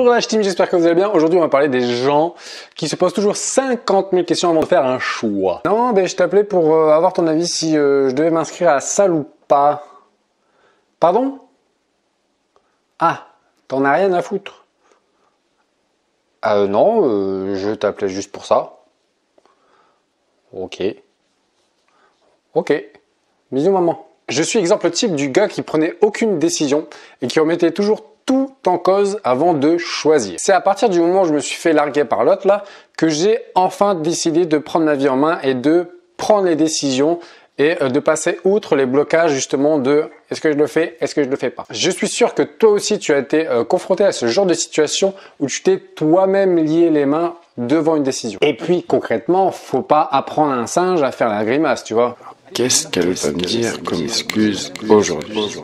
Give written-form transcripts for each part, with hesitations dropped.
Bonjour la team, j'espère que vous allez bien. Aujourd'hui, on va parler des gens qui se posent toujours 50 000 questions avant de faire un choix. Non, je t'appelais pour avoir ton avis si je devais m'inscrire à la salle ou pas. Pardon? Ah, t'en as rien à foutre. Non, je t'appelais juste pour ça. Ok. Bisous maman. Je suis exemple type du gars qui prenait aucune décision et qui remettait toujours tout en cause avant de choisir. C'est à partir du moment où je me suis fait larguer par l'autre là que j'ai enfin décidé de prendre ma vie en main et de prendre les décisions et de passer outre les blocages justement de est-ce que je le fais, est-ce que je le fais pas. Je suis sûr que toi aussi tu as été confronté à ce genre de situation où tu t'es toi-même lié les mains devant une décision. Et puis concrètement, faut pas apprendre à un singe à faire la grimace, tu vois. Qu'est-ce qu'elle va me dire comme excuse aujourd'hui?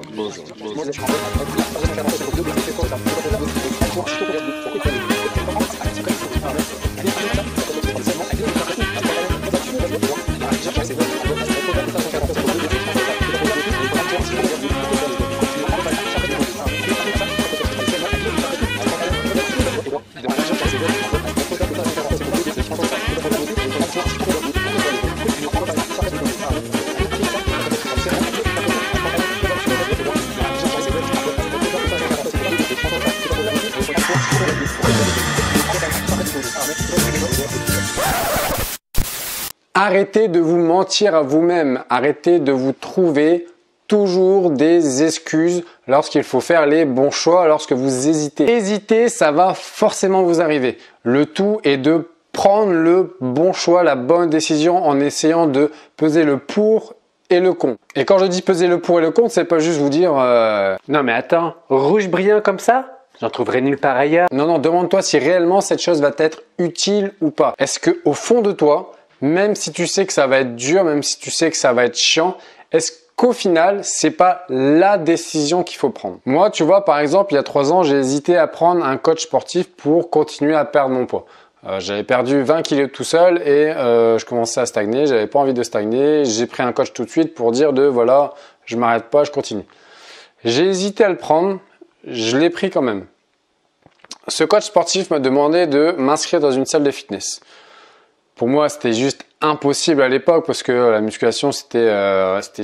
Arrêtez de vous mentir à vous-même, arrêtez de vous trouver toujours des excuses lorsqu'il faut faire les bons choix, lorsque vous hésitez. Hésiter, ça va forcément vous arriver. Le tout est de prendre le bon choix, la bonne décision en essayant de peser le pour et le contre. Et quand je dis peser le pour et le contre, c'est pas juste vous dire non mais attends, rouge brillant comme ça, j'en trouverai nulle part ailleurs. Non, demande-toi si réellement cette chose va t'être utile ou pas. Est-ce que au fond de toi, même si tu sais que ça va être dur, même si tu sais que ça va être chiant, est-ce qu'au final, c'est pas la décision qu'il faut prendre? Moi, tu vois, par exemple, il y a 3 ans, j'ai hésité à prendre un coach sportif pour continuer à perdre mon poids. J'avais perdu 20 kilos tout seul et je commençais à stagner, j'avais pas envie de stagner. J'ai pris un coach tout de suite pour dire voilà, je m'arrête pas, je continue. J'ai hésité à le prendre, je l'ai pris quand même. Ce coach sportif m'a demandé de m'inscrire dans une salle de fitness. Pour moi, c'était juste impossible à l'époque parce que la musculation, c'était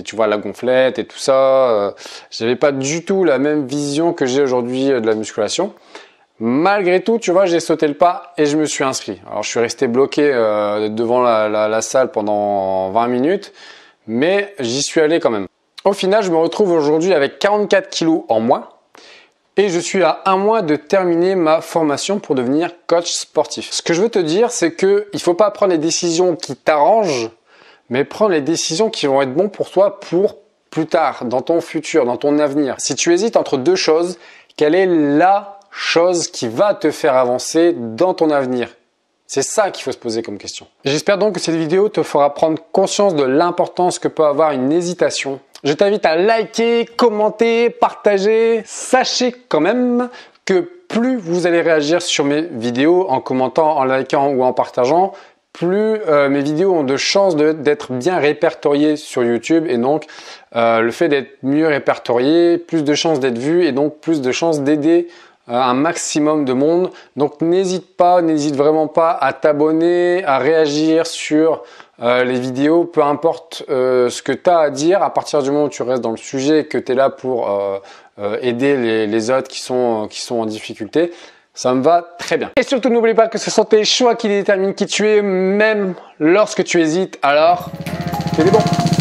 tu vois, la gonflette et tout ça. J'avais pas du tout la même vision que j'ai aujourd'hui de la musculation. Malgré tout, tu vois, j'ai sauté le pas et je me suis inscrit. Alors, je suis resté bloqué devant la salle pendant 20 minutes, mais j'y suis allé quand même. Au final, je me retrouve aujourd'hui avec 44 kilos en moins. Et je suis à 1 mois de terminer ma formation pour devenir coach sportif. Ce que je veux te dire, c'est que il faut pas prendre les décisions qui t'arrangent, mais prendre les décisions qui vont être bonnes pour toi pour plus tard, dans ton futur, dans ton avenir. Si tu hésites entre 2 choses, quelle est la chose qui va te faire avancer dans ton avenir? C'est ça qu'il faut se poser comme question. J'espère donc que cette vidéo te fera prendre conscience de l'importance que peut avoir une hésitation. Je t'invite à liker, commenter, partager. Sachez quand même que plus vous allez réagir sur mes vidéos en commentant, en likant ou en partageant, plus mes vidéos ont de chances d'être bien répertoriées sur YouTube et donc le fait d'être mieux répertorié, plus de chances d'être vu et donc plus de chances d'aider un maximum de monde. Donc n'hésite vraiment pas à t'abonner, à réagir sur les vidéos, peu importe ce que tu as à dire, à partir du moment où tu restes dans le sujet et que tu es là pour aider les autres qui sont en difficulté, ça me va très bien. Et surtout n'oublie pas que ce sont tes choix qui déterminent qui tu es, même lorsque tu hésites, alors fais des bons.